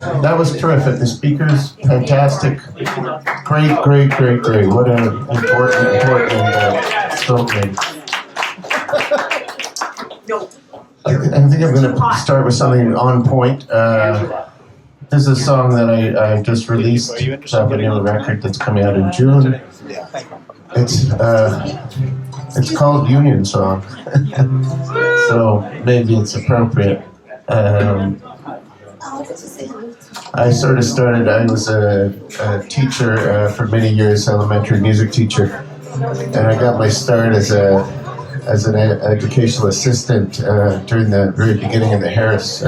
That was terrific. The speakers, fantastic. Great. What an important statement. I think I'm going to start with something on point. This is a song that I just released. It's a new record that's coming out in June. It's called Union Song. So maybe it's appropriate. I sort of started, I was a teacher for many years, elementary music teacher, and I got my start as an educational assistant during the very beginning of the Harris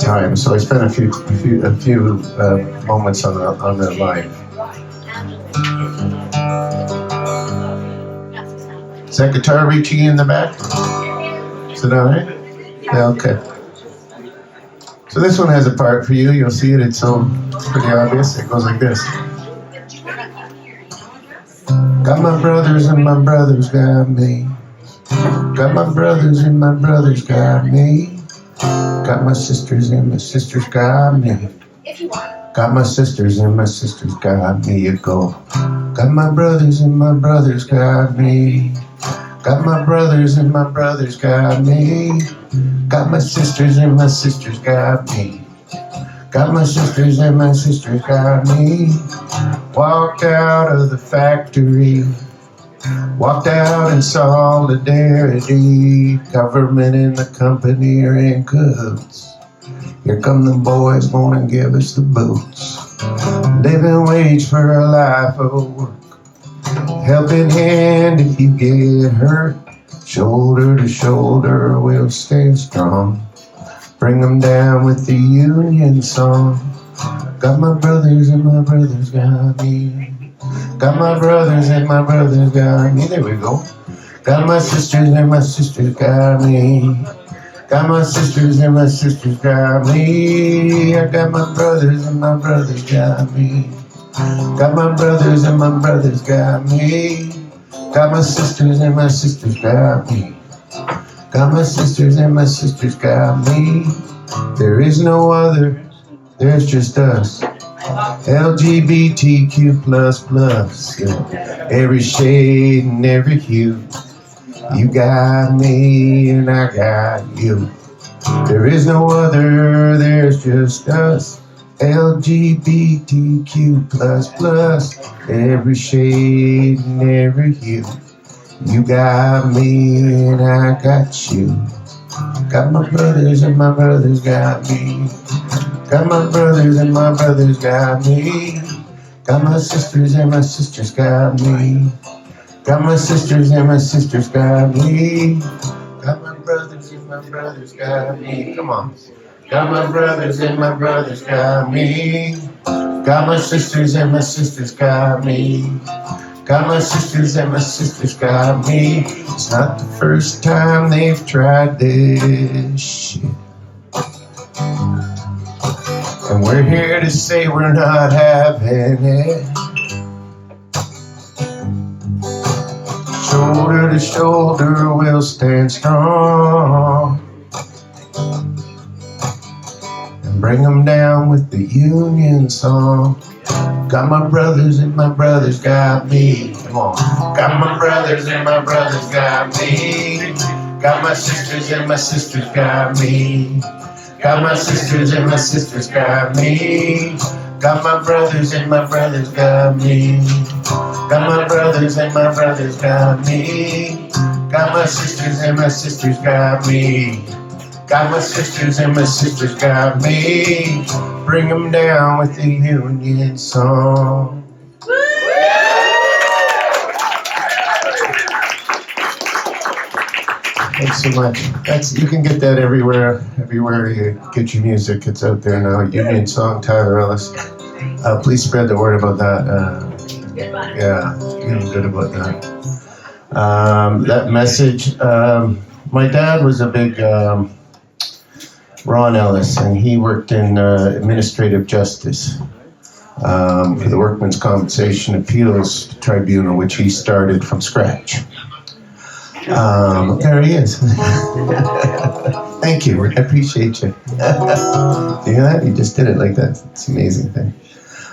time. So I spent a few moments on the line. Is that guitar reaching in the back? Is it all right? Yeah, okay. So this one has a part for you. You'll see it. It's pretty obvious. It goes like this. Got my brothers and my brothers got me. Got my brothers and my brothers got me. Got my sisters and my sisters got me. Got my sisters and my sisters got me. You go. Got my brothers and my brothers got me. Got my brothers and my brothers got me. Got my sisters and my sisters got me. Got my sisters and my sisters got me. Walked out of the factory. Walked out in solidarity. Government and the company are in cahoots. Here come the boys gonna give us the boots. Living wage for a life of work. Helping hand if you get hurt. Shoulder to shoulder we'll stay strong. Bring them down with the Union song. Got my brothers and my brothers got me. Got my brothers and my brothers got me. There we go. Got my sisters and my sisters got me. Got my sisters and my sisters got me. I got my brothers and my brothers got me. Got my brothers and my brothers got me. Got my sisters and my sisters got me. Got my sisters and my sisters got me. There is no other, there's just us. LGBTQ++. Yeah. Every shade and every hue. You got me and I got you. There is no other, there's just us. LGBTQ++, every shade and every hue. You got me and I got you. Got my brothers and my brothers got me. Got my brothers and my brothers got me. Got my sisters and my sisters got me. Got my sisters and my sisters got me. Got my brothers and my brothers got me. Come on. Got my brothers and my brothers got me. Got my sisters and my sisters got me. Got my sisters and my sisters got me. It's not the first time they've tried this shit. And we're here to say we're not having it. Shoulder to shoulder we'll stand strong. Bring them down with the Union song. Got my brothers and my brothers got me. Come on. Got my brothers and my brothers got me. Got my sisters and my sisters got me. Got my sisters and my sisters got me. Got my brothers and my brothers got me. Got my brothers and my brothers got me. Got my sisters and my sisters got me. Got my sisters and my sisters got me. Bring them down with the Union song. Thanks so much. You can get that everywhere you get your music. It's out there now. Union song, Tyler Ellis. Please spread the word about that. Yeah, feeling good about that. That message. My dad was a big Ron Ellis, and he worked in administrative justice for the Workmen's Compensation Appeals Tribunal, which he started from scratch. There he is. Thank you. I appreciate you. You hear that? You just did it like that. It's an amazing thing.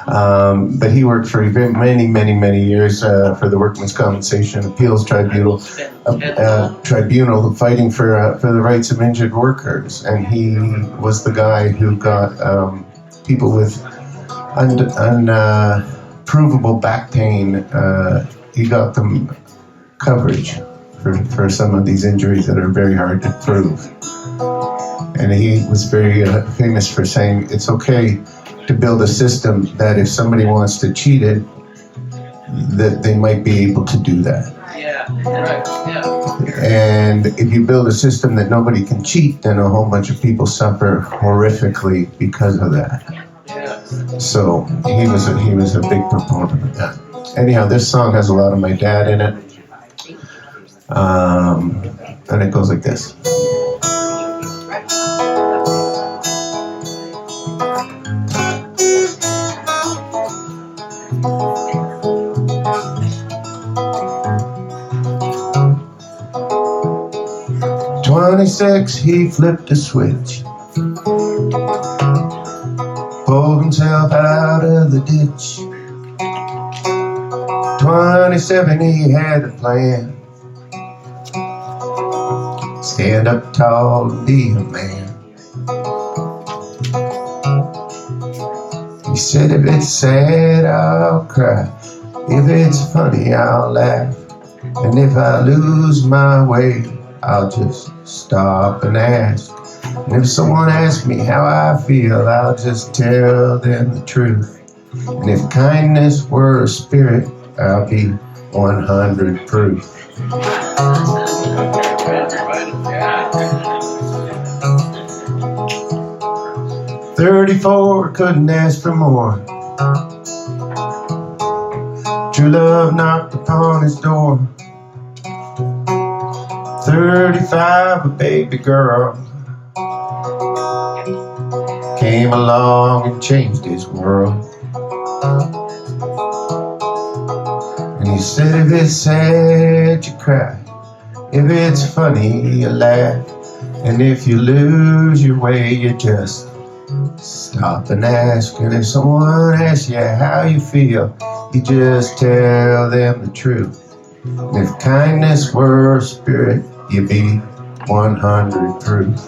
But he worked for many years for the Workmen's Compensation Appeals Tribunal, fighting for the rights of injured workers. And he was the guy who got people with unprovable back pain. He got them coverage for some of these injuries that are very hard to prove. And he was very famous for saying it's okay to build a system that if somebody wants to cheat it, that they might be able to do that. Yeah, right, yeah. And if you build a system that nobody can cheat, then a whole bunch of people suffer horrifically because of that. Yeah. So he was a big proponent of that. Anyhow, this song has a lot of my dad in it. And it goes like this. "26, he flipped a switch, pulled himself out of the ditch. 27, he had a plan. Stand up tall and be a man. He said, if it's sad, I'll cry. If it's funny, I'll laugh. And if I lose my way, I'll just stop and ask. And if someone asks me how I feel, I'll just tell them the truth. And if kindness were a spirit, I'll be 100 proof." 34, couldn't ask for more. True love knocked upon his door. 35, a baby girl came along and changed his world. And he said, if it's sad, you cry. If it's funny, you laugh. And if you lose your way, you just stop and ask. And if someone asks you how you feel, you just tell them the truth. And if kindness were a spirit, you'd be 100 proof.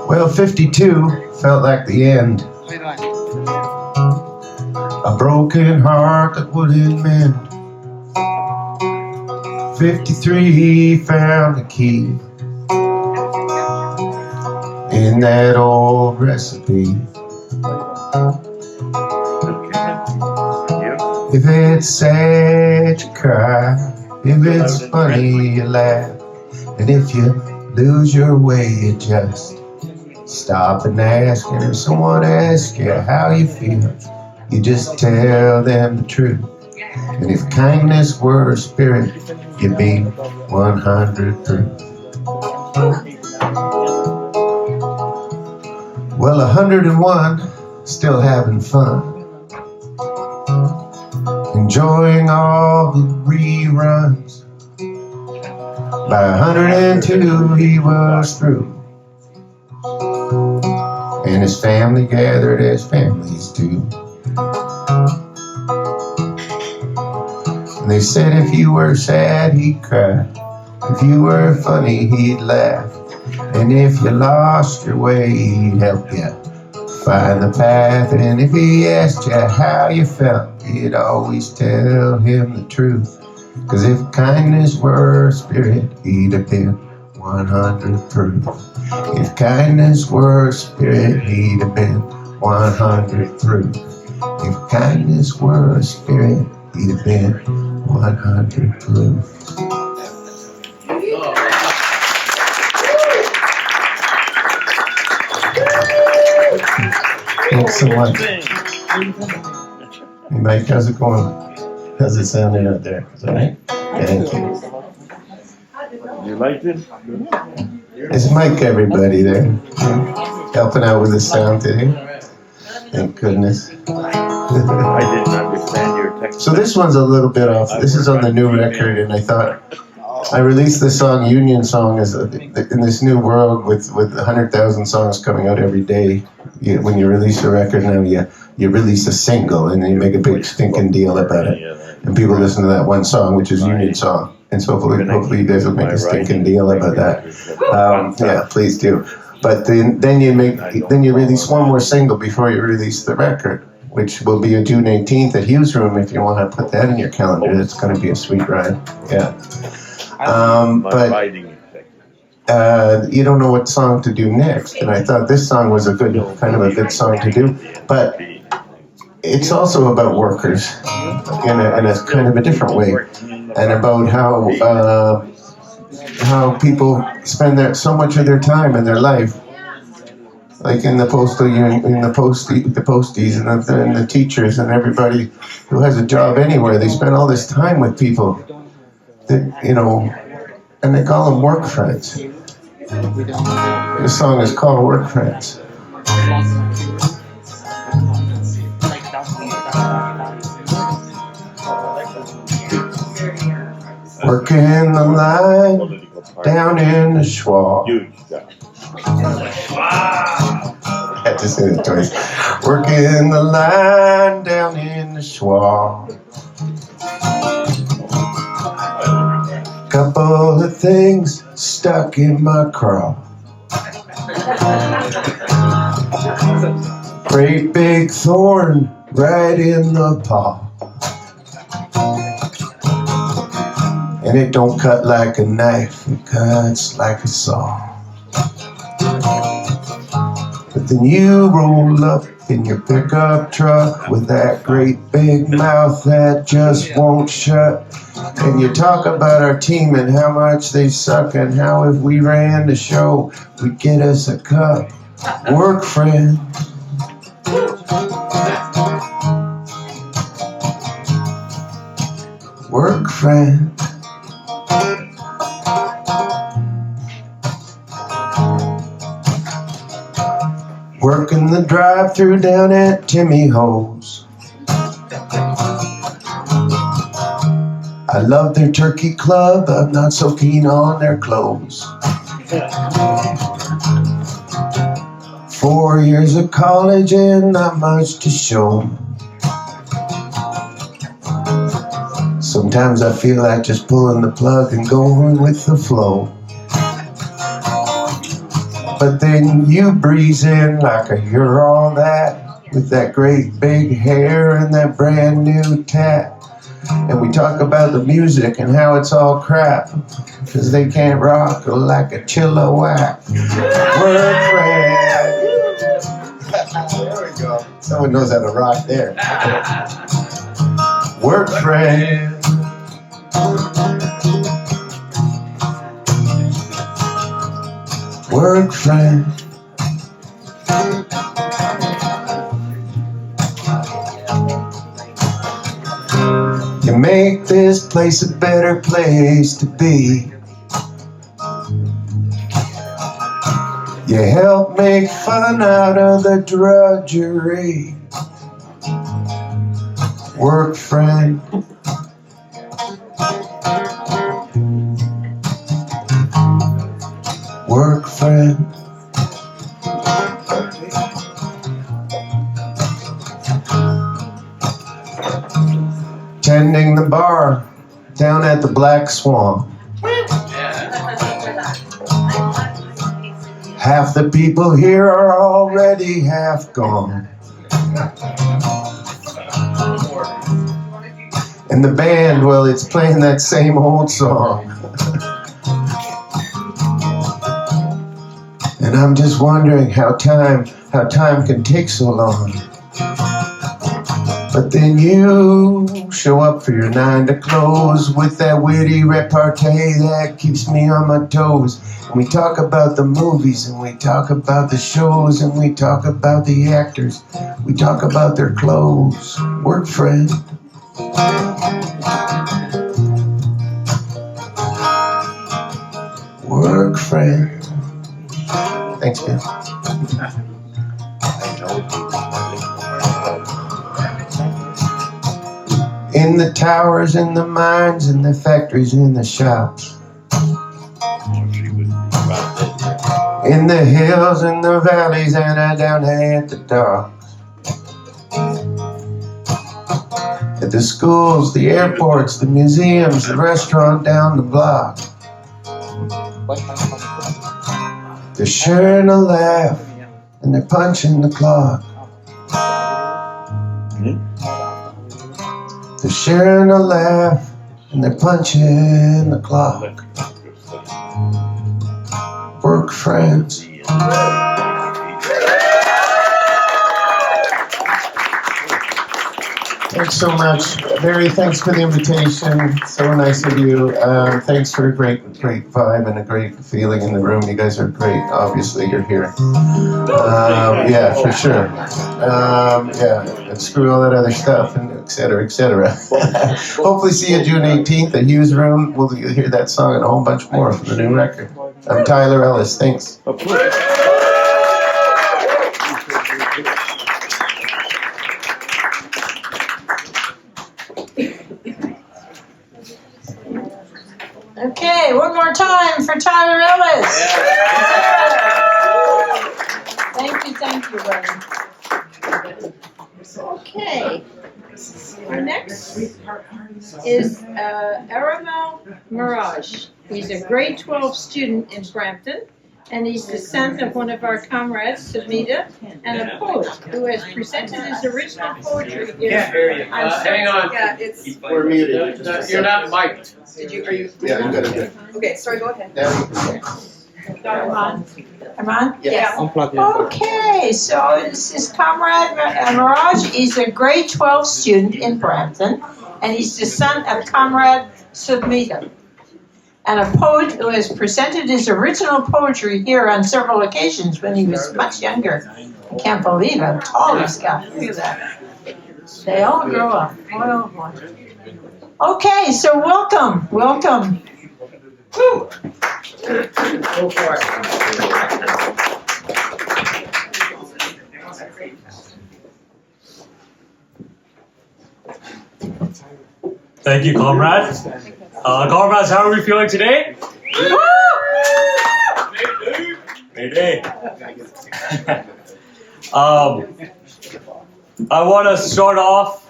Well, 52 felt like the end. A broken heart that wouldn't mend. 53, he found the key in that old recipe. If it's sad, you cry. If it's funny, you laugh. And if you lose your way, you just stop and ask. And if someone asks you how you feel, you just tell them the truth. And if kindness were a spirit, you'd be 100 proof. Well, 101, still having fun, enjoying all the reruns. By 102, he was through, and his family gathered as families do. And they said if you were sad, he'd cry. If you were funny, he'd laugh. And if you lost your way, he'd help you find the path. And if he asked you how you felt, you'd always tell him the truth. 'Cause if kindness were a spirit, he'd have been 100 proof. If kindness were a spirit, he'd have been 100 proof. If kindness were a spirit, he'd have been 100 proof. Thanks so much. Hey, Mike, how's it going? How's it sounding out there? Is that right? Thank you. You liked it? Is Mike everybody there? Helping out with the sound today? Thank goodness. I didn't understand your text. So this one's a little bit off. This is on the new record, and I thought I released the song Union Song as in this new world with 100,000 songs coming out every day. When you release a record now, you release a single, and then you make a big stinking deal about it. And people listen to that one song, which is Union Song. And so hopefully you guys will make a stinking deal about that. Yeah, please do. But then you release one more single before you release the record, which will be on June 18th at Hughes Room. If you want to put that in your calendar, it's going to be a sweet ride. Yeah. But you don't know what song to do next, and I thought this song was a good song to do. But it's also about workers in a kind of a different way, and about how people spend so much of their time in their life, like in the postal union, in the posties, and the teachers, and everybody who has a job anywhere. They spend all this time with people that, and they call them work friends. This song is called Work Friends. Working the line down in the Schwab. I had to say it twice. Working the line down in the Schwab. Couple of things stuck in my craw. Great big thorn right in the paw. And it don't cut like a knife, it cuts like a saw. But then you roll up in your pickup truck with that great big mouth that just won't shut. And you talk about our team and how much they suck, and how if we ran the show, we'd get us a cup. Work friend. Work friend. Working the drive-thru down at Timmy Ho's. I love their turkey club, I'm not so keen on their clothes. 4 years of college and not much to show. Sometimes I feel like just pulling the plug and going with the flow. But then you breeze in like you're all that, with that great big hair and that brand new tat. And we talk about the music and how it's all crap, cause they can't rock like a chilla-whack. Work friend. There we go. Someone knows how to rock there. Work friend. Work friend. You make this place a better place to be. You help make fun out of the drudgery. Work friend. Work friend. Tending the bar down at the Black Swan. Half the people here are already half gone. And the band, well, it's playing that same old song. And I'm just wondering how time can take so long. But then you show up for your 9 to close with that witty repartee that keeps me on my toes. And we talk about the movies, and we talk about the shows, and we talk about the actors. We talk about their clothes. Work friend. Work friend. Thanks, man. In the towers, in the mines, in the factories, in the shops. In the hills, in the valleys, and down at the docks. At the schools, the airports, the museums, the restaurant down the block. They're sharing a laugh, and they're punching the clock. They're sharing a laugh, and they're punching the clock. Work friends. Thanks so much. Barry, thanks for the invitation. So nice of you. Thanks for a great vibe and a great feeling in the room. You guys are great. Obviously, you're here. Yeah, for sure. Yeah, and screw all that other stuff, and et cetera, et cetera. Hopefully see you June 18th at Hughes Room. We'll hear that song and a whole bunch more from the new record. I'm Tyler Ellis. Thanks. Okay, one more time for Tyler Ellis. Thank you, buddy. Okay, our next is Aramel Mirage. He's a grade 12 student in Brampton, and he's the son of one of our comrades, Submita, and a poet who has presented his original poetry here. Hang on. Yeah, it's. We're muted. You're not mic'd. Are you? Yeah, you got it. Okay, sorry, go ahead. Armand? Yes. Okay, so this is Comrade Mirage. He's a grade 12 student in Brampton, and he's the son of Comrade Submita, and a poet who has presented his original poetry here on several occasions when he was much younger. I can't believe how tall he's got. Look at that. They all grow up. Boy, oh boy. Okay, so welcome. Woo. Go for it. Thank you, comrades. Comrades, how are we feeling today? Mayday. I want to start off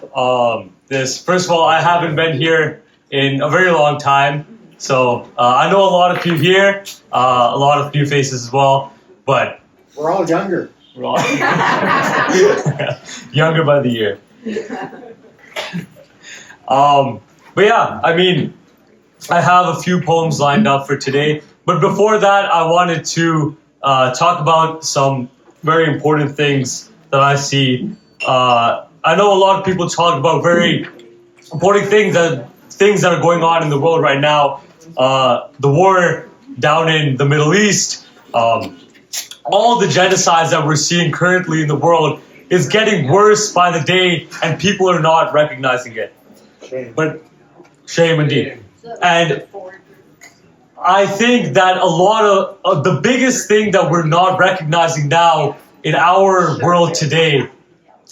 this. First of all, I haven't been here in a very long time, so I know a lot of you here, a lot of new faces as well, but we're all younger. We're all younger by the year. But yeah, I mean, I have a few poems lined up for today, but before that, I wanted to talk about some very important things that I see. I know a lot of people talk about very important things that are going on in the world right now. The war down in the Middle East, all the genocides that we're seeing currently in the world is getting worse by the day, and people are not recognizing it. But shame indeed. And I think that a lot of the biggest thing that we're not recognizing now in our world today,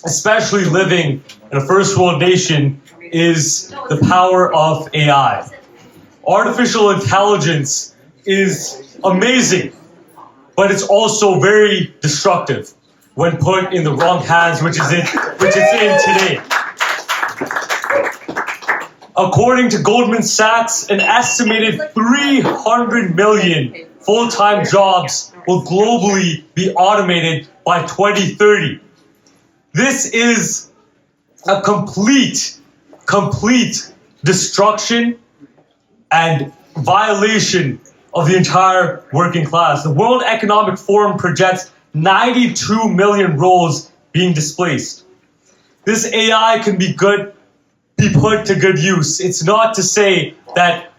especially living in a first world nation, is the power of AI. Artificial intelligence is amazing, but it's also very destructive when put in the wrong hands, which it's in today. According to Goldman Sachs, an estimated 300 million full-time jobs will globally be automated by 2030. This is a complete destruction and violation of the entire working class. The World Economic Forum projects 92 million roles being displaced. this AI can be put to good use. It's not to say that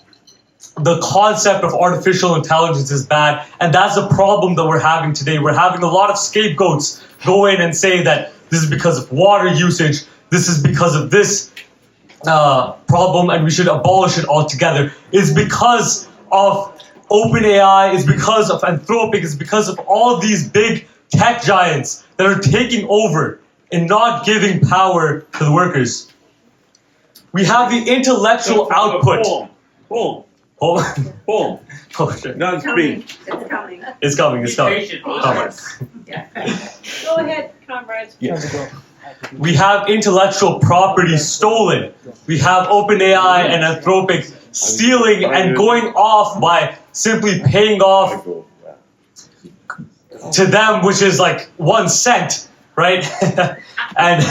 the concept of artificial intelligence is bad, and that's a problem that we're having today. We're having a lot of scapegoats go in and say that this is because of water usage, this is because of this problem, and we should abolish it altogether. It's because of OpenAI, it's because of Anthropic, it's because of all these big tech giants that are taking over and not giving power to the workers. We have the intellectual output. Boom. Oh, Boom. oh shit. None speak. It's coming. It's coming, it's coming. Patient. Go ahead, comrades. We have intellectual property stolen. We have OpenAI and Anthropic stealing and going off by simply paying off to them, which is like 1 cent, right? And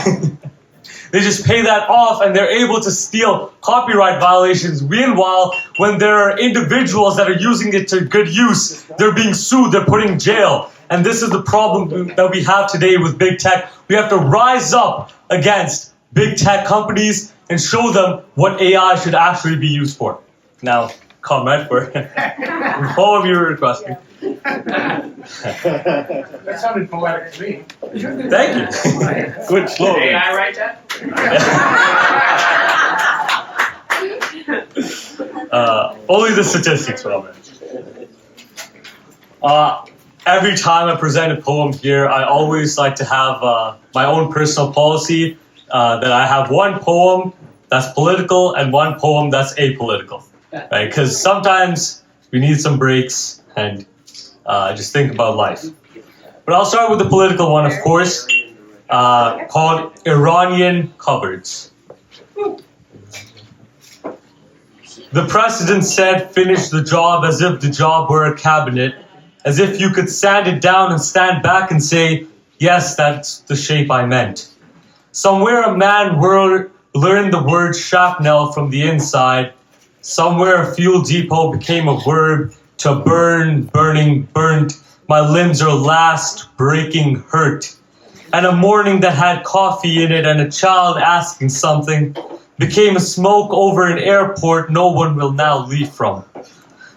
they just pay that off and they're able to steal copyright violations. Meanwhile, when there are individuals that are using it to good use, they're being sued, they're put in jail. And this is the problem that we have today with big tech. We have to rise up against big tech companies and show them what AI should actually be used for. Now, comment for all of you are requesting. That sounded poetic to me. Thank you. Good slogan. Did I write that? Only the statistics, Robert. Every time I present a poem here, I always like to have my own personal policy that I have one poem that's political and one poem that's apolitical, right? Because sometimes we need some breaks and just think about life. But I'll start with the political one, of course, called Iranian Cupboards. The president said, finish the job as if the job were a cabinet, as if you could sand it down and stand back and say, yes, that's the shape I meant. Somewhere a man learned the word shrapnel from the inside. Somewhere a fuel depot became a verb to burn, burning, burnt. My limbs are last breaking hurt. And a morning that had coffee in it and a child asking something became a smoke over an airport no one will now leave from.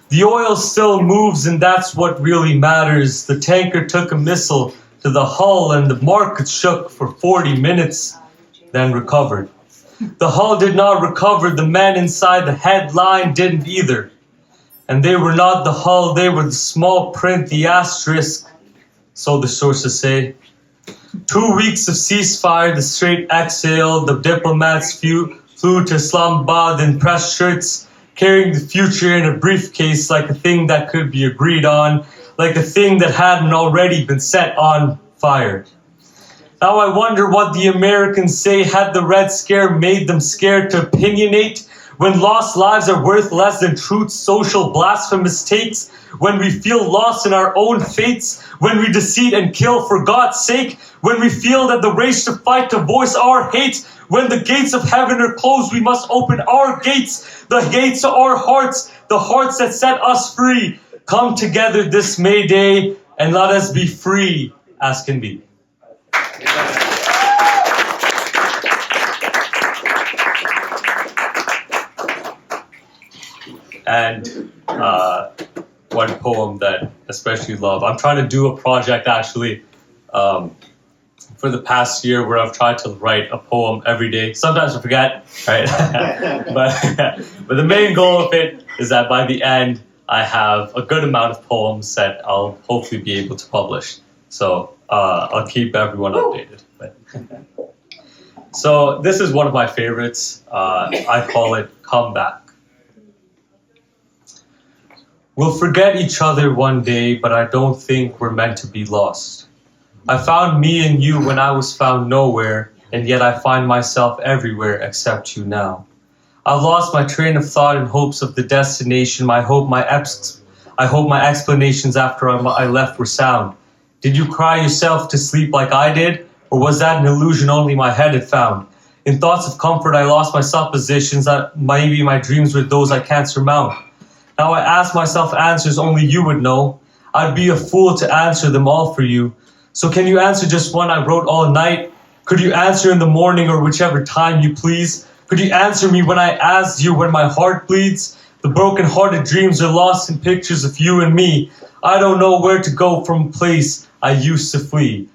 The oil still moves and that's what really matters. The tanker took a missile to the hull and the market shook for 40 minutes, then recovered. The hull did not recover, the men inside the headline didn't either. And they were not the hull, they were the small print, the asterisk, so the sources say. 2 weeks of ceasefire, the straight exhale, the diplomats flew to Islamabad in press shirts, carrying the future in a briefcase like a thing that could be agreed on, like a thing that hadn't already been set on fire. Now I wonder what the Americans say had the Red Scare made them scared to opinionate, when lost lives are worth less than truth's social blasphemous takes, when we feel lost in our own fates, when we deceit and kill for God's sake, when we feel that the race to fight to voice our hate, when the gates of heaven are closed, we must open our gates, the gates to our hearts, the hearts that set us free. Come together this May Day and let us be free as can be. And one poem that I especially love. I'm trying to do a project actually for the past year where I've tried to write a poem every day. Sometimes I forget, right? but the main goal of it is that by the end, I have a good amount of poems that I'll hopefully be able to publish. So I'll keep everyone updated. So this is one of my favorites. I call it Come Back. We'll forget each other one day, but I don't think we're meant to be lost. I found me and you when I was found nowhere, and yet I find myself everywhere except you now. I lost my train of thought in hopes of the destination. I hope my explanations after I left were sound. Did you cry yourself to sleep like I did, or was that an illusion only my head had found? In thoughts of comfort, I lost my suppositions that maybe my dreams were those I can't surmount. Now I ask myself answers only you would know. I'd be a fool to answer them all for you. So can you answer just one I wrote all night? Could you answer in the morning or whichever time you please? Could you answer me when I ask you when my heart bleeds? The broken-hearted dreams are lost in pictures of you and me. I don't know where to go from a place I used to flee.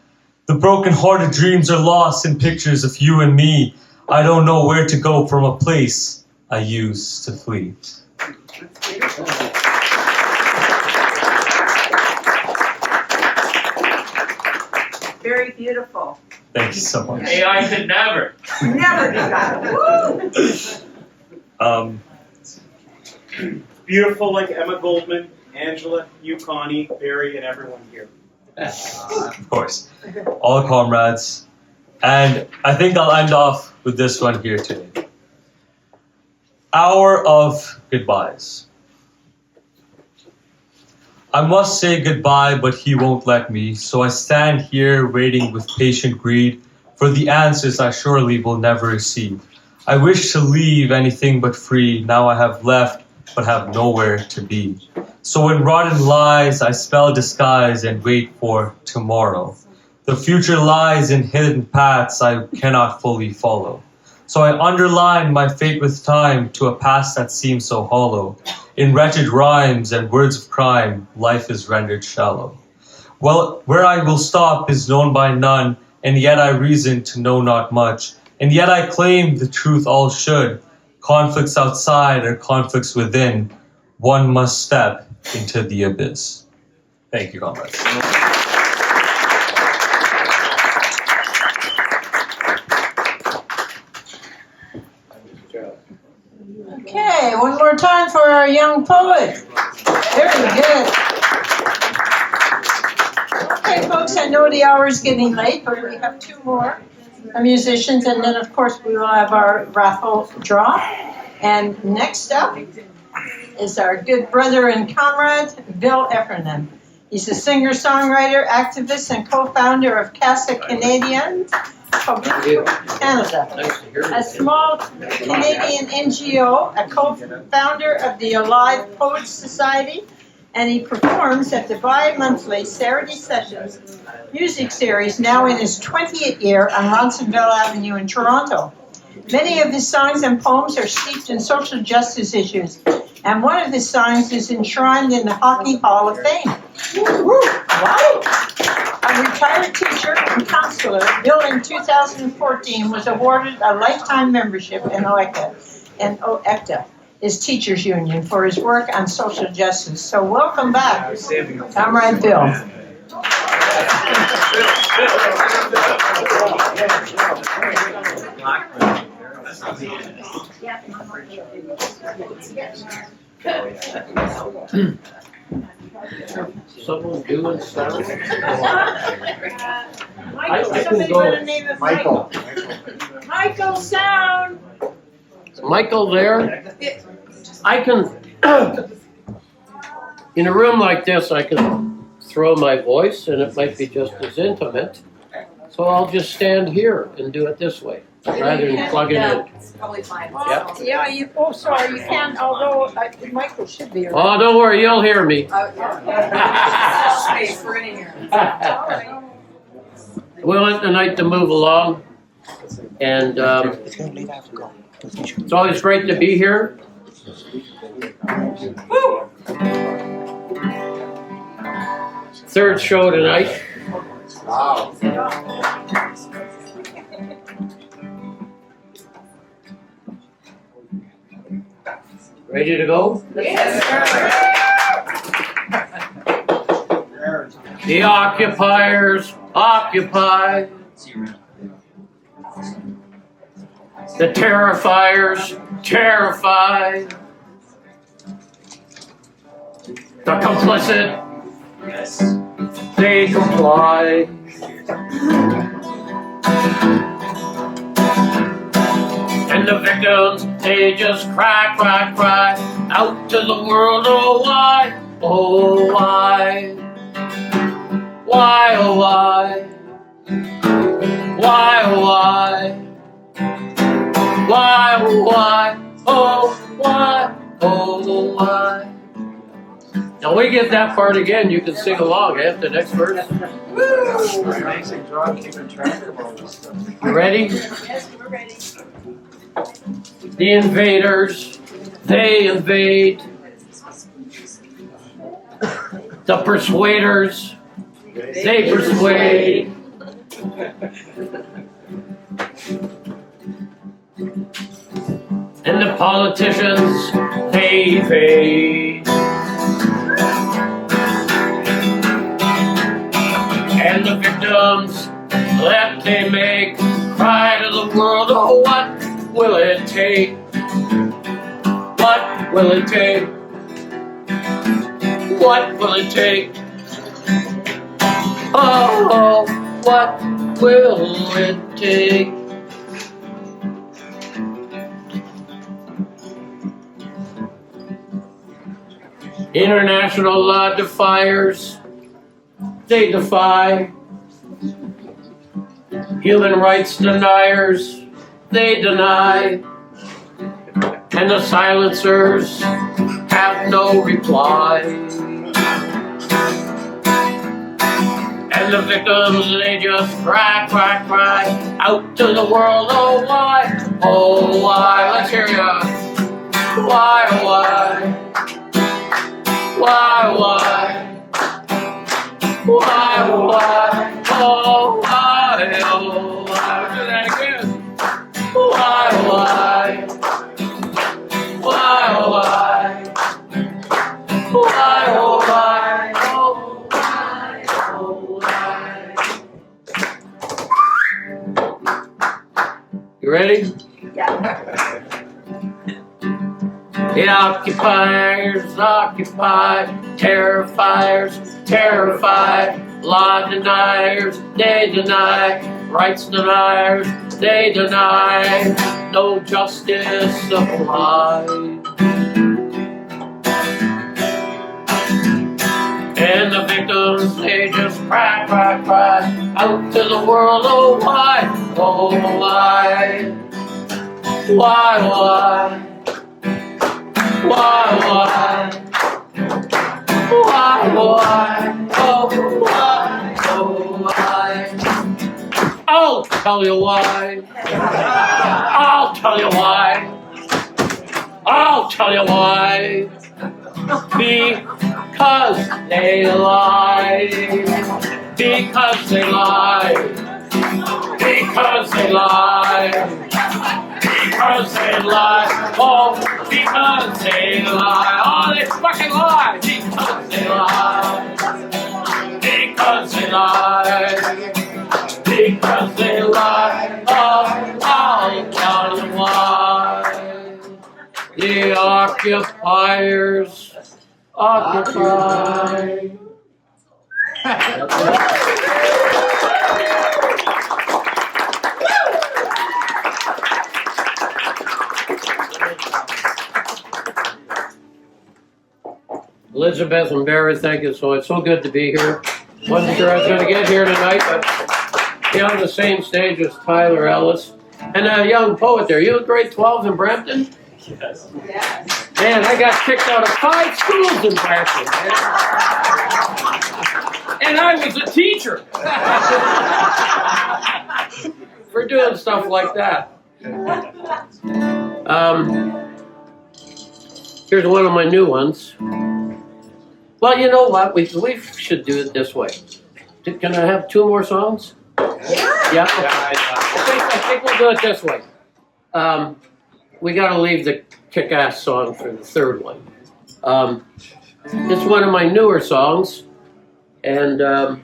The broken-hearted dreams are lost in pictures of you and me. I don't know where to go from a place I used to flee. Very beautiful. Thank you so much. AI could never. Never do that. Woo! Beautiful like Emma Goldman, Angela, you, Connie, Barry, and everyone here. Of course. All comrades. And I think I'll end off with this one here today. Hour of goodbyes. I must say goodbye, but he won't let me, so I stand here waiting with patient greed for the answers I surely will never receive. I wish to leave anything but free, now I have left, but have nowhere to be. So in rotten lies, I spell disguise and wait for tomorrow. The future lies in hidden paths I cannot fully follow. So I underline my fate with time to a past that seems so hollow. In wretched rhymes and words of crime, life is rendered shallow. Well, where I will stop is known by none, and yet I reason to know not much. And yet I claim the truth all should. Conflicts outside or conflicts within, one must step into the abyss. Thank you, comrades. Okay, one more time for our young poet. Very good. Okay, folks, I know the hour is getting late, but we have two more musicians, and then, of course, we will have our raffle draw. And next up is our good brother and comrade, Bill Heffernan. He's a singer-songwriter, activist, and co-founder of Casa Canadian, Canada, a small Canadian NGO, a co-founder of the Alive Poets Society, and he performs at the bi-monthly Saturday Sessions music series, now in his 20th year on Ronsonville Avenue in Toronto. Many of his songs and poems are steeped in social justice issues, and one of his songs is enshrined in the Hockey Hall of Fame. Wow. A retired teacher and counselor, Bill in 2014 was awarded a lifetime membership in OECTA, his teachers union, for his work on social justice. So welcome back, Comrade Bill. Someone doing sound? Michael, I can somebody go. by the name of Michael. Michael, sound. Michael there? I can, in a room like this, I can throw my voice and it might be just as intimate. So I'll just stand here and do it this way, rather than plug it in. It's probably fine. Well, yeah, sorry, you can, although Michael should be around. Oh, don't worry, you'll hear me. Space, we're gonna hear. All right. We want the night to move along, and it's always great to be here. Third show tonight. Wow. Ready to go? The occupiers occupy. The terrifiers terrify. The complicit, they comply. And the victims, they just cry, cry, cry out to the world, oh why, oh why? Why, oh why? Why, oh why? Why, oh why? Oh why? Oh why? Now we get that part again, you can sing along, the next verse. Amazing job keeping track of all this stuff. You ready? Yes, we're ready. The invaders, they invade. The persuaders, they persuade. And the politicians, they evade. And the victims that they make cry to the world, oh, what will it take? What will it take? What will it take? Oh, what will it take? International law defiers, they defy. Human rights deniers, they deny. And the silencers have no reply. And the victims, they just cry, cry, cry out to the world, oh why, let's hear ya. Why, why, why, oh why, do that again. Why, You ready? Yeah. The occupiers occupy, terrifiers terrify, law deniers they deny, rights deniers they deny, no justice applied. And the victims, they just cry, cry, cry out to the world, oh why, oh why, why, why, why, oh why, I'll tell you why, I'll tell you why, I'll tell you why. Because they lie, because they lie, because they lie, because they lie, oh, because they lie, oh, they fucking lie, because they lie, because they lie, because they lie, oh, I'll tell you why. The occupiers occupy. Elizabeth and Barry, thank you so much. It's so good to be here. Wasn't sure I was going to get here tonight, but be on the same stage as Tyler Ellis. And a young poet there. You in grade 12 in Brampton? Yes. Man, I got kicked out of 5 schools in Brampton. And I was a teacher. For doing stuff like that. Here's one of my new ones. Well, you know what? We should do it this way. Can I have 2 more songs? Yeah? Okay. I think we'll do it this way. We got to leave the kick-ass song for the third one. It's one of my newer songs, and I'm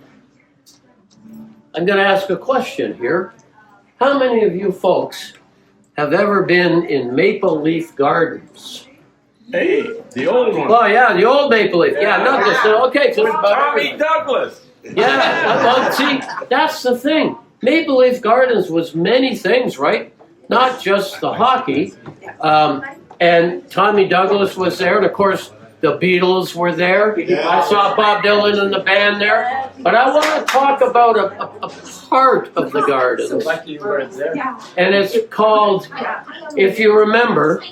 going to ask a question here. How many of you folks have ever been in Maple Leaf Gardens? Hey, the old one. Oh, yeah, the old Maple Leaf. Yeah, not this. Okay, so it's about Tommy Douglas. Yeah, well, see, that's the thing. Maple Leaf Gardens was many things, right? Not just the hockey. And Tommy Douglas was there, and of course, the Beatles were there. I saw Bob Dylan and the band there. But I want to talk about part of the gardens. So lucky you weren't there. And it's called, if you remember,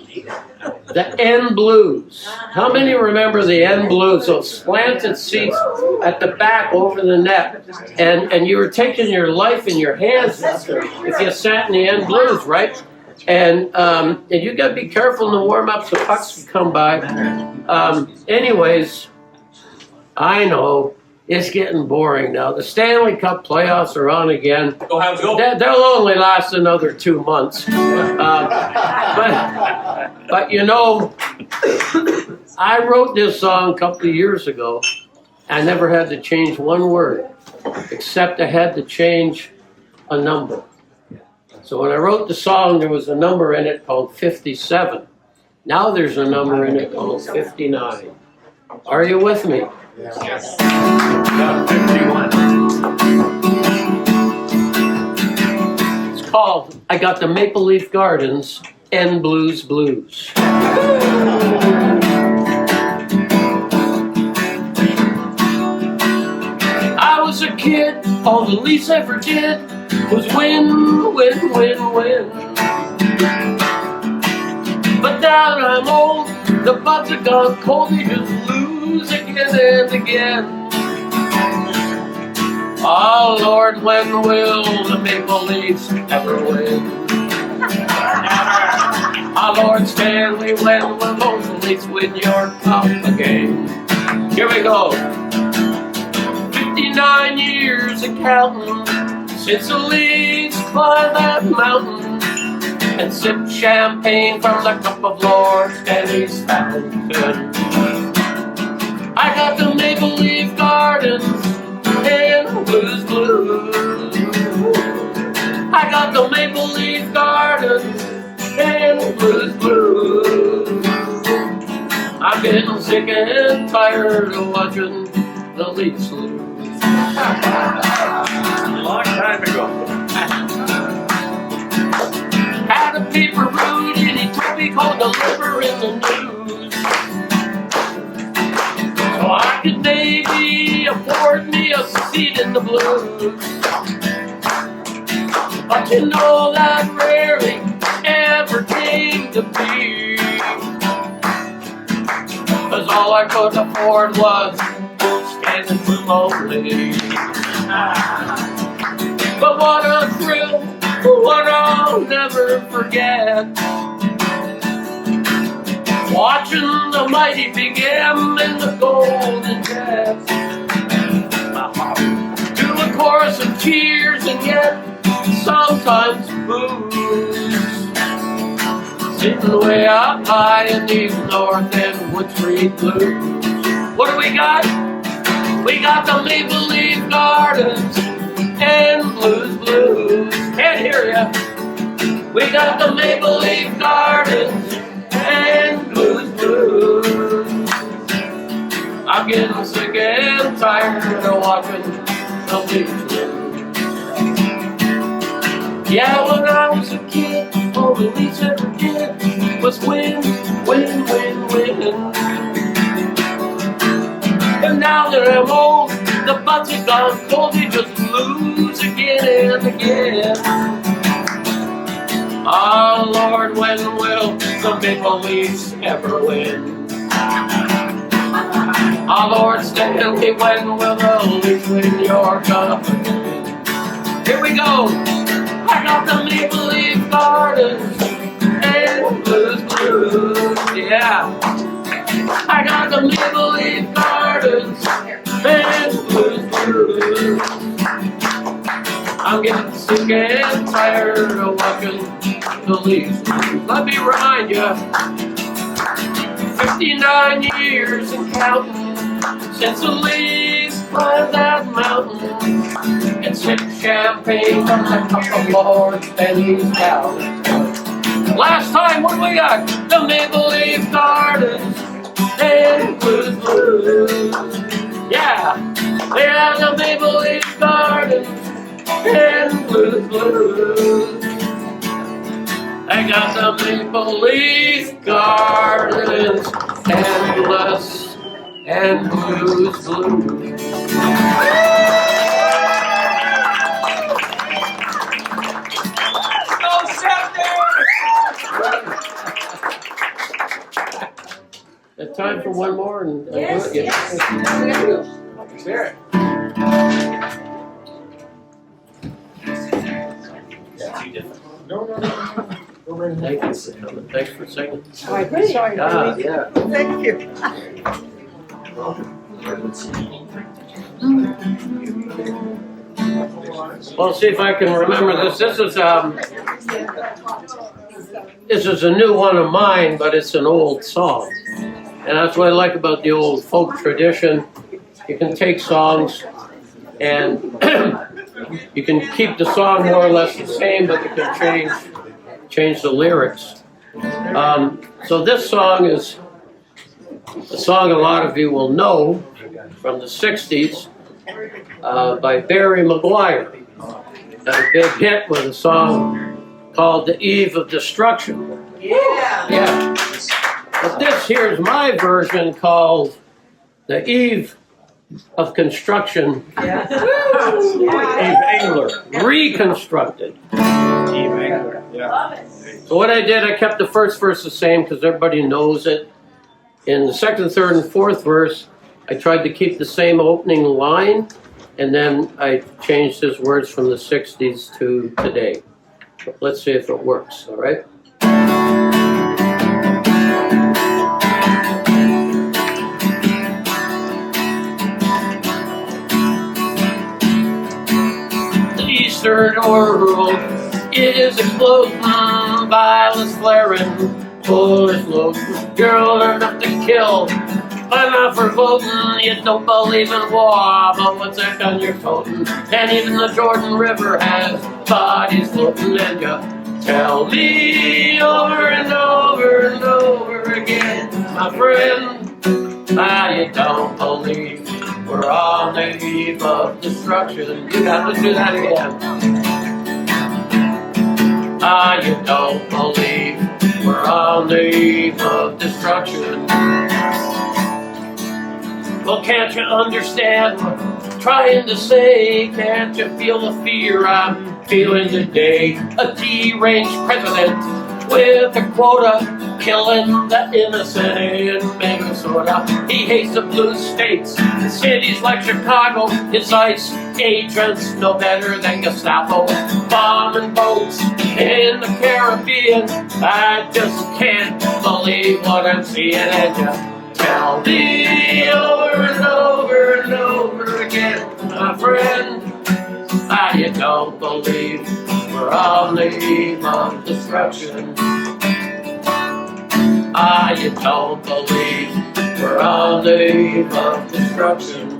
the N Blues. How many remember the N Blues? Those slanted seats at the back over the net. And you were taking your life in your hands if you sat in the N Blues, right? And you got to be careful in the warm-up so pucks can come by. Anyways, I know it's getting boring now. The Stanley Cup playoffs are on again. Go have a go. They'll only last another 2 months. But you know, I wrote this song a couple of years ago. I never had to change one word, except I had to change a number. So when I wrote the song, there was a number in it called 57. Now there's a number in it called 59. Are you with me? Yeah, 51. It's called I Got the Maple Leaf Gardens N Blues Blues. I was a kid, all the Leafs ever did was win, win, win, win. But now that I'm old, the buds are gone cold, they just lose again and again. Oh Lord, when will the Maple Leafs ever win? Oh Lord Stanley, when will those Leafs win your cup again? Here we go. 59 years of counting since the Leafs climbed that mountain and sipped champagne from the cup of Lord Stanley's fountain. I got the Maple Leaf Gardens and blues, blues. I got the Maple Leaf Gardens and blues, blues. I'm getting sick and tired of watching the Leafs lose. A long time ago. Had a paper route and he told me go deliver in the news. So I could maybe afford me a seat in the blues. But you know that rarely ever came to be. 'Cause all I could afford was standing room only. But what a thrill, what I'll never forget. Watching the mighty Big M and the Golden Jets. To a chorus of cheers and yet sometimes boos. Sitting way up high in these North End Wood Street blues. What do we got? We got the Maple Leaf Gardens and blues, blues. Can't hear ya. We got the Maple Leaf Gardens and blues, blues. I'm getting sick and tired of watching the Leafs lose. Yeah, when I was a kid, all the Leafs ever did was win, win, win, win. And now that I'm old, the butts are gone cold, they just lose again and again. Oh Lord, when will the Maple Leafs ever win? Oh Lord Stanley, when will the Leafs win your cup again? Here we go. I got the Maple Leaf Gardens and blues, blues, yeah. I got the Maple Leaf Gardens and blues, blues. I'm getting sick and tired of watching the Leafs lose. Let me remind you, 59 years and counting since the Leafs climbed that mountain and sipped champagne from the cup of Lord Stanley's fountain. Last time, what do we got? The Maple Leaf Gardens and blues, blues. Yeah, the Maple Leaf Gardens and blues, blues. I got the Maple Leaf Gardens endless and blues, blues. time for one more and do it? Yes. Let's hear it. Thank you for coming. Thanks for singing. Yeah. Thank you. Well, see if I can remember this. This is a new one of mine, but it's an old song. And that's what I like about the old folk tradition. You can take songs and you can keep the song more or less the same, but you can change the lyrics. So this song is a song a lot of you will know from the 60s by Barry McGuire. Had a big hit with a song called The Eve of Destruction. Yeah. But this here's my version called The Eve of Construction. Reconstructed. So what I did, I kept the first verse the same because everybody knows it. In the second, third, and fourth verse, I tried to keep the same opening line, and then I changed his words from the 60s to today. Let's see if it works, all right? The Eastern world is exploding, violence flaring, Polish loads, girl enough to kill. I'm not for voting, you don't believe in war, but what's that on your totem? And even the Jordan River has bodies floating, and you tell me over and over and over again, my friend, how you don't believe we're on the eve of destruction. You got to do that again. You don't believe we're on the eve of destruction. Well, can't you understand what I'm trying to say? Can't you feel the fear I'm feeling today? A deranged president with a quota, killing the innocent in Minnesota. He hates the blue states, the cities like Chicago. His ICE agents no better than Gestapo, bombing boats in the Caribbean. I just can't believe what I'm seeing, and you tell me over and over and over again, my friend, how you don't believe we're on the eve of destruction. You don't believe we're on the eve of destruction.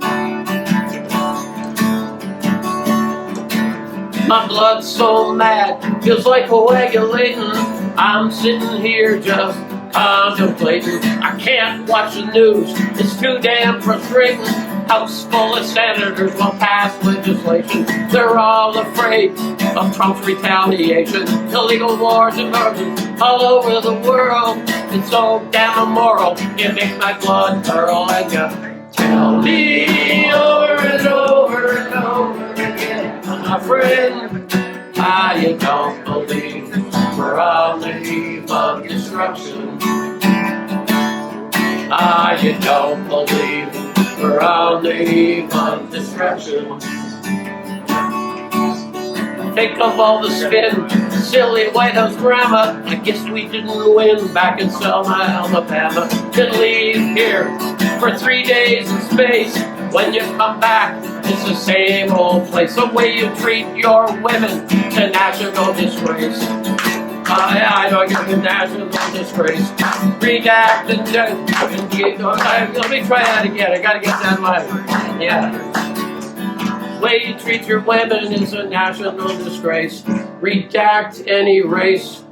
My blood's so mad, feels like coagulating. I'm sitting here just contemplating. I can't watch the news, it's too damn frustrating. House full of senators will pass legislation. They're all afraid of Trump's retaliation. Illegal wars and murders all over the world. It's so damn immoral, it makes my blood curl. And you tell me over and over and over again, my friend, how you don't believe we're on the eve of destruction. You don't believe we're on the eve of destruction. Think of all the spin, silly White House drama. I guess we didn't win back in Selma, Alabama. Could leave here for 3 days in space. When you come back, it's the same old place. The way you treat your women, the national disgrace. I know you're the national disgrace. Redact and let me try that again. I gotta get that right. Yeah. The way you treat your women is a national disgrace. Redact and erase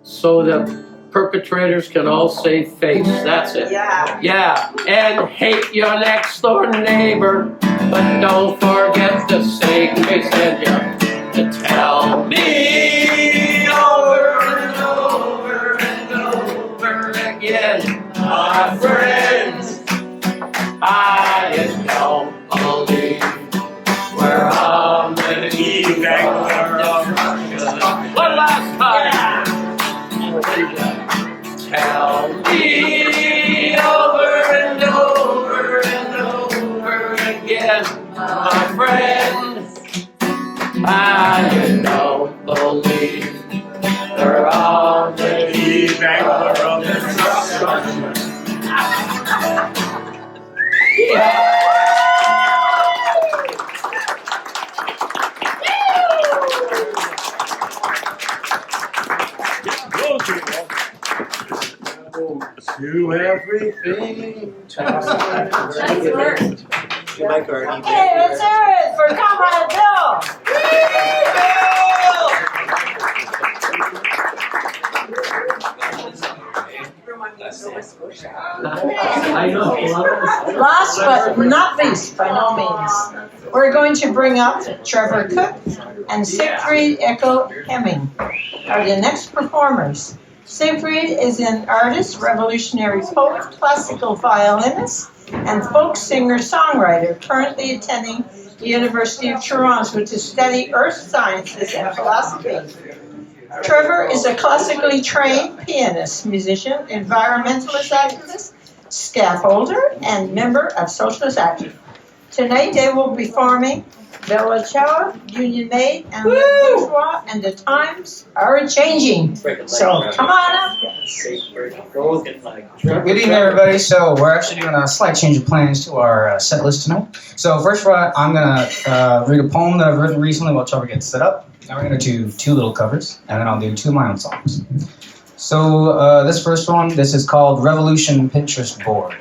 so the perpetrators can all save face. That's it. Yeah. And hate your next door neighbor, but don't forget to save face. And you to tell me over and over and over again, my friends, I just don't believe we're on the eve of destruction. One last time. Tell me over again, my friend. I don't believe they're already bankrupt. To everything. Nice work. Okay, let's hear it for Comrade Bill. Last but not least, by no means, we're going to bring up Trevor Cook and Siegfried Echo Hemming are the next performers. Siegfried is an artist, revolutionary poet, classical violinist, and folk singer-songwriter currently attending the University of Toronto to study earth sciences and philosophy. Trevor is a classically trained pianist, musician, environmentalist activist, scaffolder, and member of Socialist Active. Tonight they will be performing Bella Ciao, Union Maid, and Le Bourgeois, and the times are changing. So come on up. Good evening, everybody. So we're actually doing a slight change of plans to our set list tonight. So first of all, I'm going to read a poem that I've written recently while Trevor gets set up. Then we're going to do 2 little covers, and then I'll do 2 of my own songs. So this first one, this is called Revolution Pinterest Board.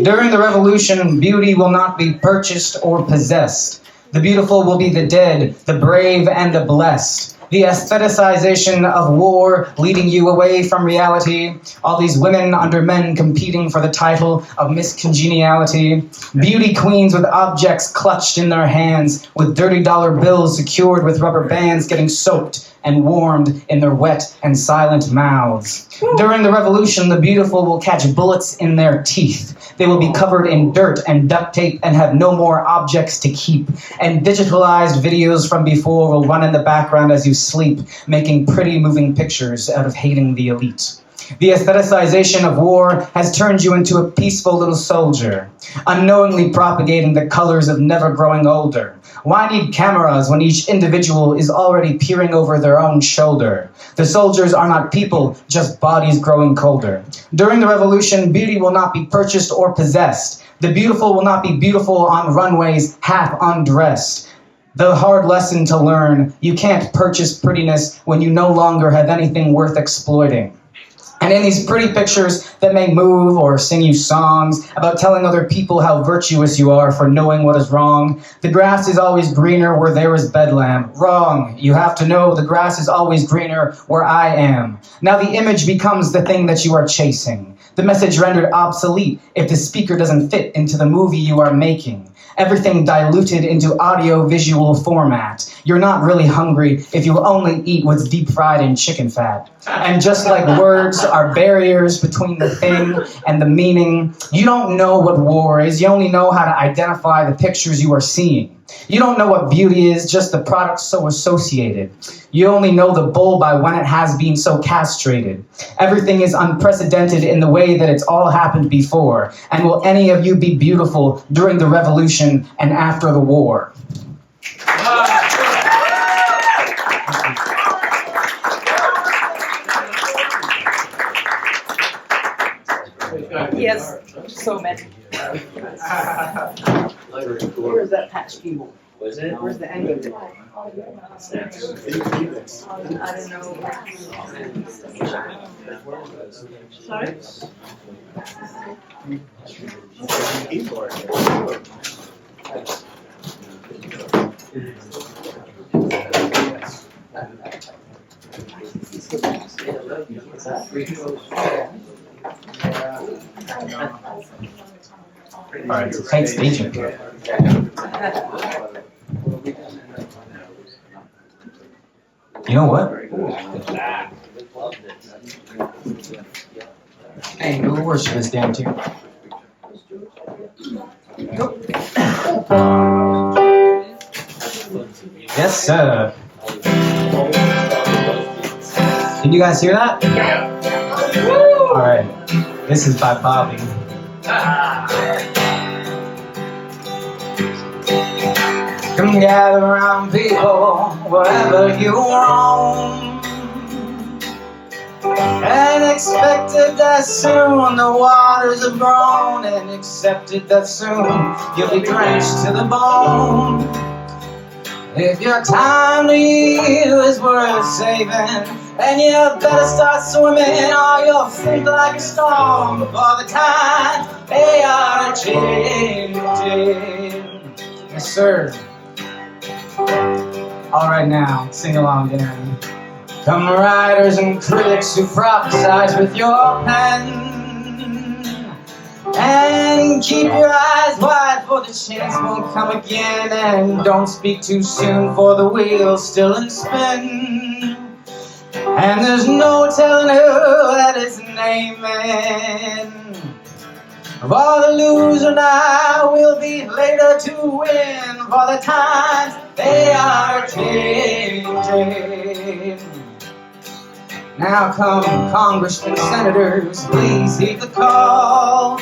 During the revolution, beauty will not be purchased or possessed. The beautiful will be the dead, the brave, and the blessed. The aestheticization of war leading you away from reality. All these women under men competing for the title of Miss Congeniality. Beauty queens with objects clutched in their hands, with dirty dollar bills secured with rubber bands getting soaked and warmed in their wet and silent mouths. During the revolution, the beautiful will catch bullets in their teeth. They will be covered in dirt and duct tape and have no more objects to keep. And digitalized videos from before will run in the background as you sleep, making pretty moving pictures out of hating the elite. The aestheticization of war has turned you into a peaceful little soldier, unknowingly propagating the colors of never growing older. Why need cameras when each individual is already peering over their own shoulder? The soldiers are not people, just bodies growing colder. During the revolution, beauty will not be purchased or possessed. The beautiful will not be beautiful on runways, half undressed. The hard lesson to learn, you can't purchase prettiness when you no longer have anything worth exploiting. And in these pretty pictures that may move or sing you songs about telling other people how virtuous you are for knowing what is wrong, the grass is always greener where there is bedlam. Wrong. You have to know the grass is always greener where I am. Now the image becomes the thing that you are chasing. The message rendered obsolete if the speaker doesn't fit into the movie you are making. Everything diluted into audio-visual format. You're not really hungry if you only eat what's deep-fried in chicken fat. And just like words are barriers between the thing and the meaning, you don't know what war is. You only know how to identify the pictures you are seeing. You don't know what beauty is, just the product so associated. You only know the bull by when it has been so castrated. Everything is unprecedented in the way that it's all happened before. And will any of you be beautiful during the revolution and after the war? Yes, so many. Where's that patch keyboard? Was it? Where's the end of it? I don't know. Sorry? All right, so tight staging here. You know what? Hey, no worse for this damn tune. Go. Yes, sir. Can you guys hear that? Yeah. All right. This is by Bobby. Come gather round, people, wherever you roam, and expected that soon the waters have grown, and accepted that soon you'll be drenched to the bone. If your time to you is worth saving, then you better start swimming, or you'll sink like a storm before the times they are changing. Yes, sir. All right, now, sing along, Dan. Come writers and critics who prophesize with your pen, and keep your eyes wide, for the chance won't come again. And don't speak too soon, for the wheel's still in spin, and there's no telling who that is naming. Of all the loser now will be later to win, for the times they are changing. Now come, congressmen, senators, please heed the call.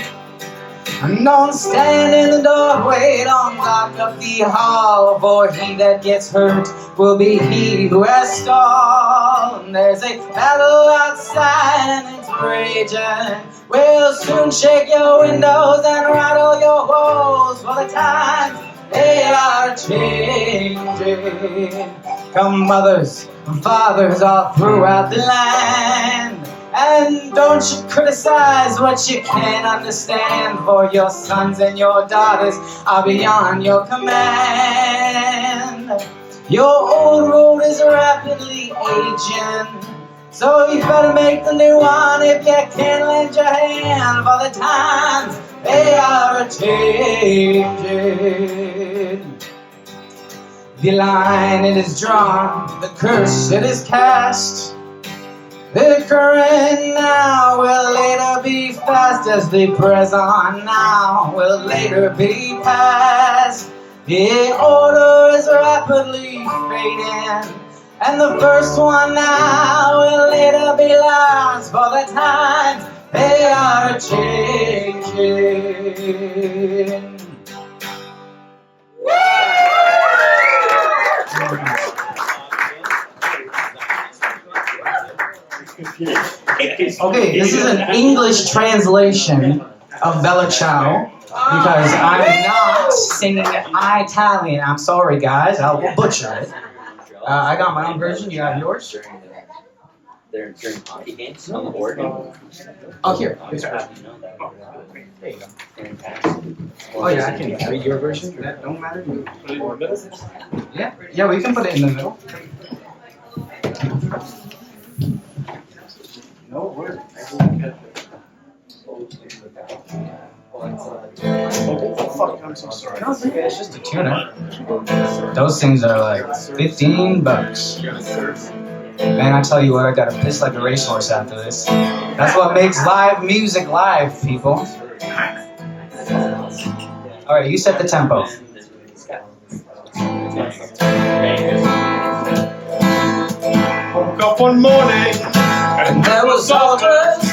And don't stand in the doorway, don't lock up the hall, for he that gets hurt will be he who has stalled. And there's a battle outside and it's raging. We'll soon shake your windows and rattle your walls, for the times they are changing. Come, mothers and fathers all throughout the land, and don't you criticize what you can't understand, for your sons and your daughters are beyond your command. Your old road is rapidly aging, so you better make the new one if you can lend your hand, for the times they are changing. The line it is drawn, the curse it is cast. The current now will later be fast, as the present now will later be past. The order is rapidly fading, and the first one now will later be last, for the times they are changing. Okay, this is an English translation of Bella Ciao, because I'm not singing Italian. I'm sorry, guys, I will butcher it. I got my own version. You have yours? They're during hockey games on the board. Oh, here. There you go. Oh yeah, I can read your version. That don't matter. Yeah, we can put it in the middle. No worries. Fuck, I'm so sorry. No, it's okay. It's just a tuna. Those things are like $15. Man, I tell you what, I gotta piss like a racehorse after this. That's what makes live music live, people. Alright, you set the tempo. Woke up one morning And there was soldiers.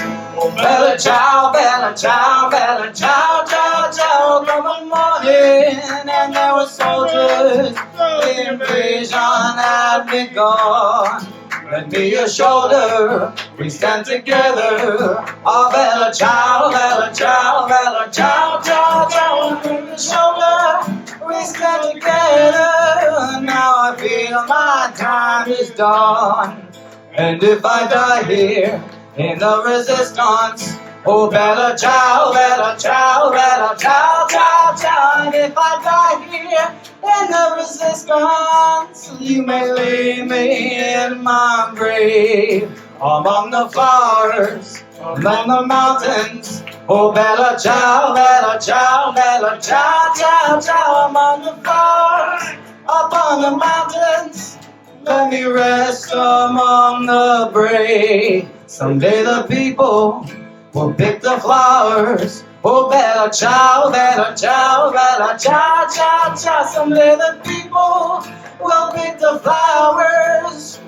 Bella ciao, bella ciao, bella ciao, ciao, ciao. Come one morning, and there were soldiers. The invasion had begun. Lend me your shoulder, we stand together. Oh, bella ciao, bella ciao, bella ciao, ciao, ciao. Lend me your shoulder, we stand together. Now I feel my time is done, and if I die here in the resistance, oh, bella ciao, bella ciao, bella ciao, ciao, ciao. And if I die here in the resistance, you may lay me in my grave among the flowers, among the mountains. Oh, bella ciao, bella ciao, bella ciao, ciao, ciao. Among the flowers, upon the mountains, let me rest among the brave. Someday the people will pick the flowers. Oh, bella ciao, bella ciao, bella ciao, ciao, ciao. Someday the people will pick the flowers.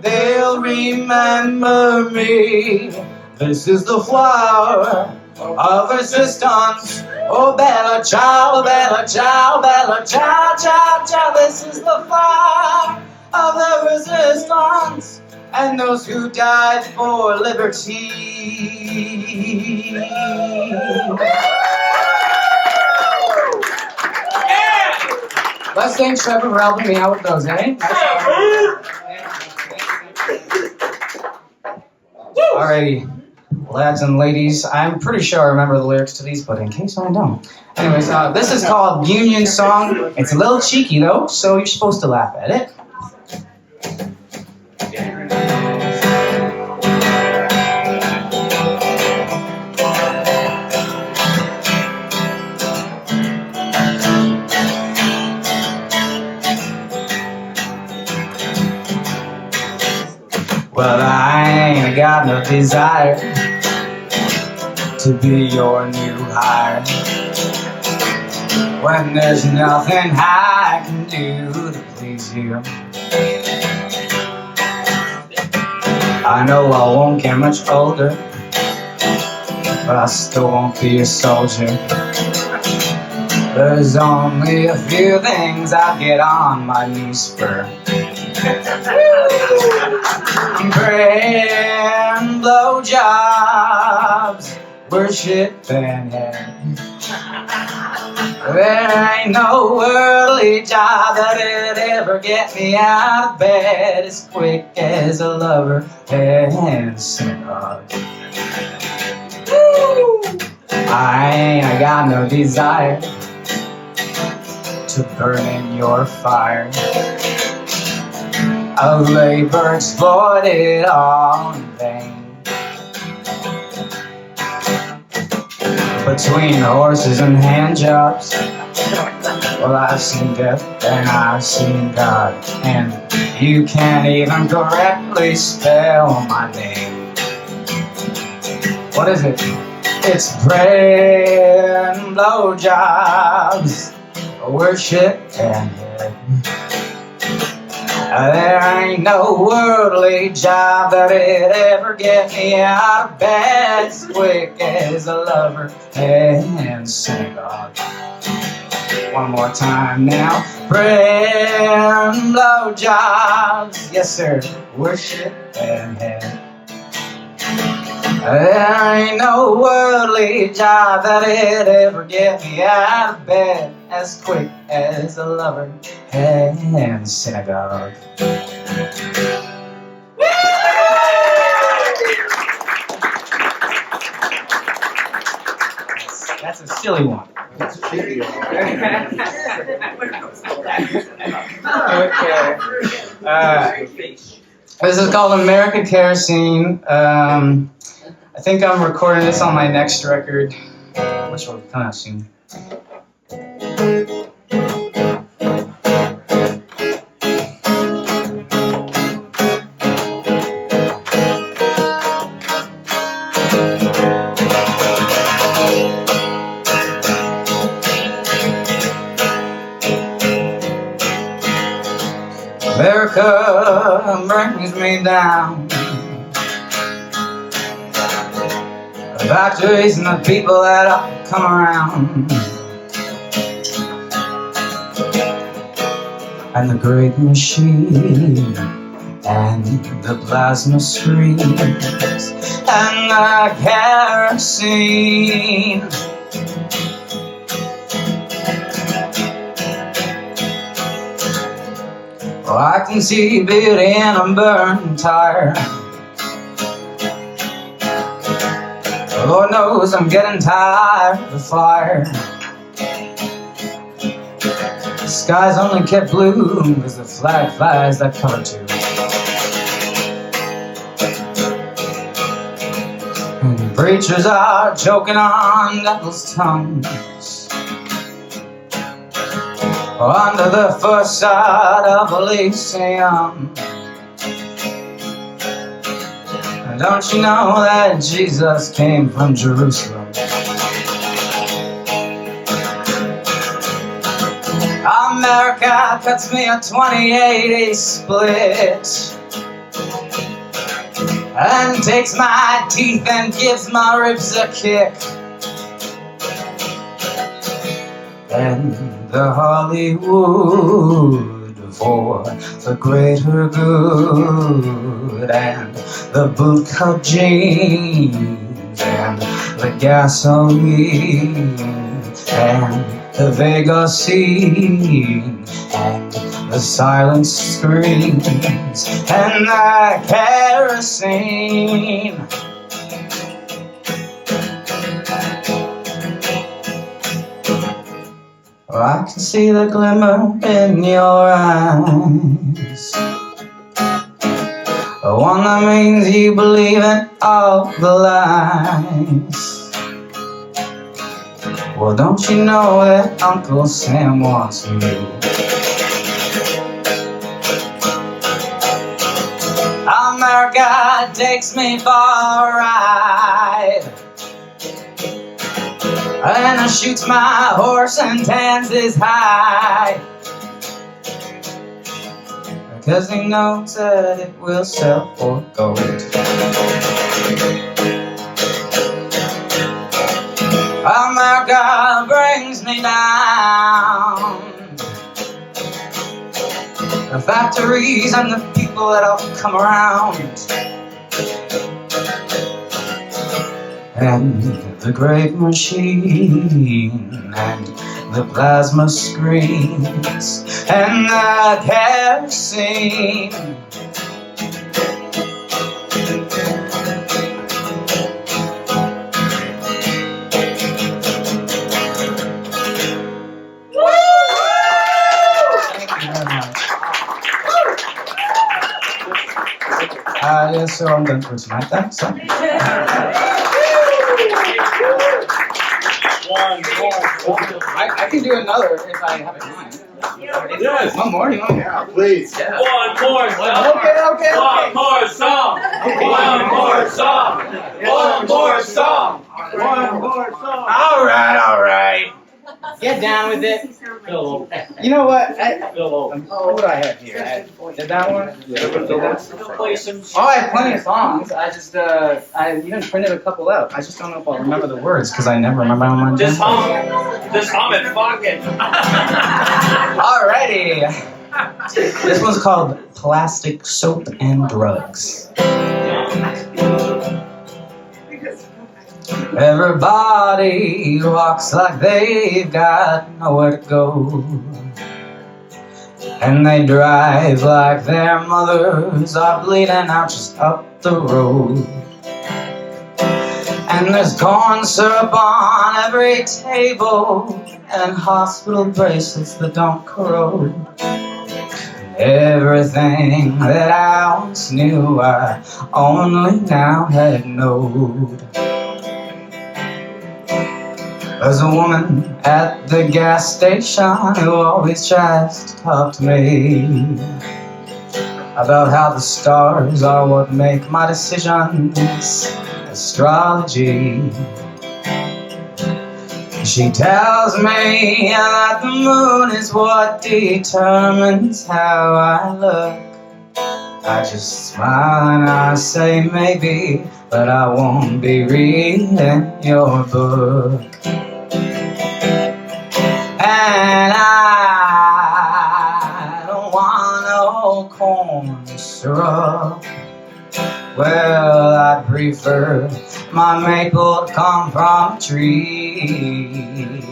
They'll remember me. This is the flower of resistance. Oh, bella ciao, bella ciao, bella ciao, ciao, ciao. This is the fire of the resistance and those who died for liberty. Let's thank Trevor for helping me out with those, eh? Alrighty, lads and ladies, I'm pretty sure I remember the lyrics to these, but in case I don't. Anyways, this is called Union Song. It's a little cheeky though, so you're supposed to laugh at it. Well, I ain't got no desire to be your new hire when there's nothing I can do to please you. I know I won't get much older, but I still won't be a soldier. There's only a few things I get on my knees for. Grand blowjobs, worship and head. There ain't no worldly job that'd ever get me out of bed as quick as a lover and synagogue. I ain't got no desire to burn in your fire. A labor exploited all in vain. Between horses and hand jobs, well, I've seen death and I've seen God, and you can't even correctly spell my name. What is it? It's prayer and blowjobs, worship and head. There ain't no worldly job that'd ever get me out of bed as quick as a lover and synagogue. One more time now. Prayer and blowjobs, yes sir, worship and head. There ain't no worldly job that'd ever get me out of bed as quick as a lover and synagogue. That's a silly one. That's a cheeky one. Okay. This is called America Kerosene. I think I'm recording this on my next record, which will come out soon. America brings me down. The factories and the people that come around, and the great machine, and the plasma screens, and the kerosene. Oh, I can see beauty in a burning tire. Lord knows I'm getting tired of the fire. The sky's only kept blue because the flag flies that color too. And preachers are choking on devil's tongues under the facade of Elysium. Don't you know that Jesus came from Jerusalem? America cuts me a 20-80 split and takes my teeth and gives my ribs a kick. and the Hollywood for the greater good, and the bootcut jeans, and the gasoline, and the Vegas scene, and the silent screams, and the kerosene. Oh, I can see the glimmer in your eyes, the one that means you believe in all the lies. Well, don't you know that Uncle Sam wants me? America takes me for a ride, and shoots my horse and tans his hide, because he knows that it will sell for gold. America brings me down, the factories and the people that all come around, and the great machine, and the plasma screens, and the kerosene. Yeah, so I'm done for tonight then. So. I can do another if I have time. Yes. One more, you want? Yeah, please. Yeah. One more song. Okay. One more song. One more song. One more song. One more song. All right. Get down with it. You know what? What do I have here? Did that one? Oh, I have plenty of songs. I just, I even printed a couple out. I just don't know if I'll remember the words because I never remember how much. Just hum it, fuck it. Alrighty. This one's called Plastic Soap and Drugs. Everybody walks like they've got nowhere to go, and they drive like their mothers are bleeding out just up the road. And there's corn syrup on every table, and hospital bracelets that don't corrode. Everything that I once knew, I only now had known. There's a woman at the gas station who always tries to talk to me about how the stars are what make my decisions, astrology. She tells me that the moon is what determines how I look. I just smile and I say maybe, but I won't be reading your book. And I don't want no corn syrup. Well, I prefer my maple to come from a tree,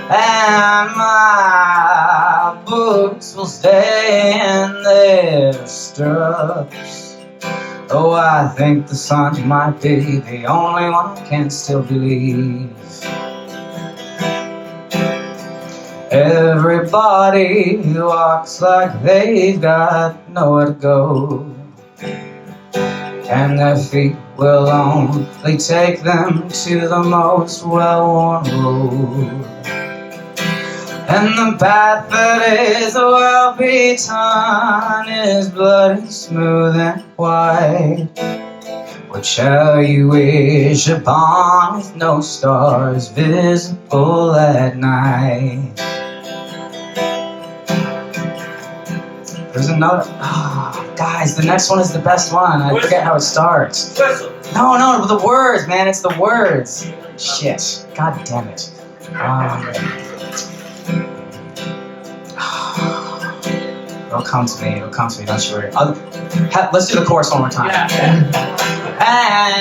and my books will stay in their stirrups. Oh, I think the sun might be the only one who can still believe. Everybody walks like they've got nowhere to go, and their feet will only take them to the most well-worn road. And the path that is well-beaten is bloody smooth and white. What shall you wish upon with no stars visible at night? There's another. Guys, the next one is the best one. I forget how it starts. No, the words, man. It's the words. Shit. God damn it. It'll come to me, don't you worry. Let's do the chorus one more time. And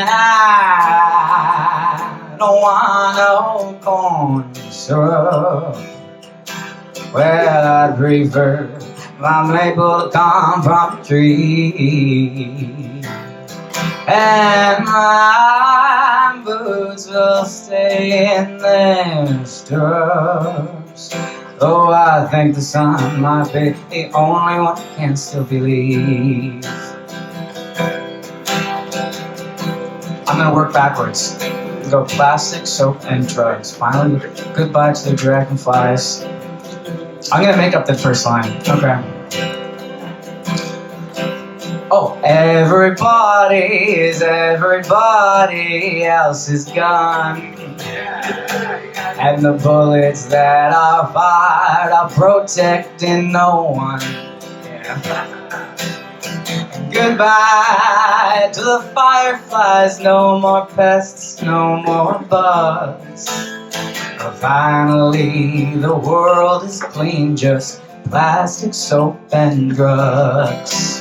I don't want no corn syrup. Well, I'd prefer my maple to come from a tree. And my boots will stay in their stirrups. Though I think the sun might be the only one who can still believe. I'm gonna work backwards. Go plastic, soap, and drugs. Finally, goodbye to the dragonflies. I'm gonna make up the first line. Okay. Oh, everybody is everybody else's gun. And the bullets that are fired are protecting no one. Goodbye to the fireflies, no more pests, no more bugs. Finally, the world is clean, just plastic, soap, and drugs.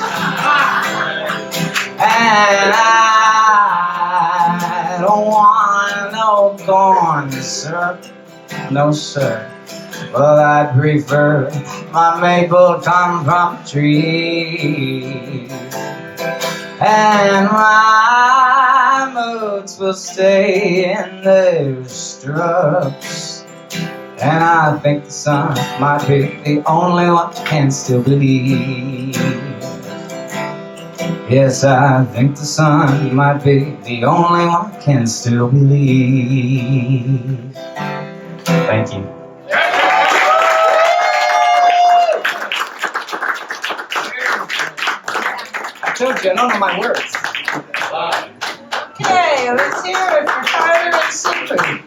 And I don't want no corn syrup, no sir. Well, I'd prefer my maple come from a tree. And my moods will stay in their stirrups. And I think the sun might be the only one who can still believe. Yes, I think the sun might be the only one who can still believe. Thank you. I told you, I don't know my words. Okay, let's hear it for Tyler and Siegfried.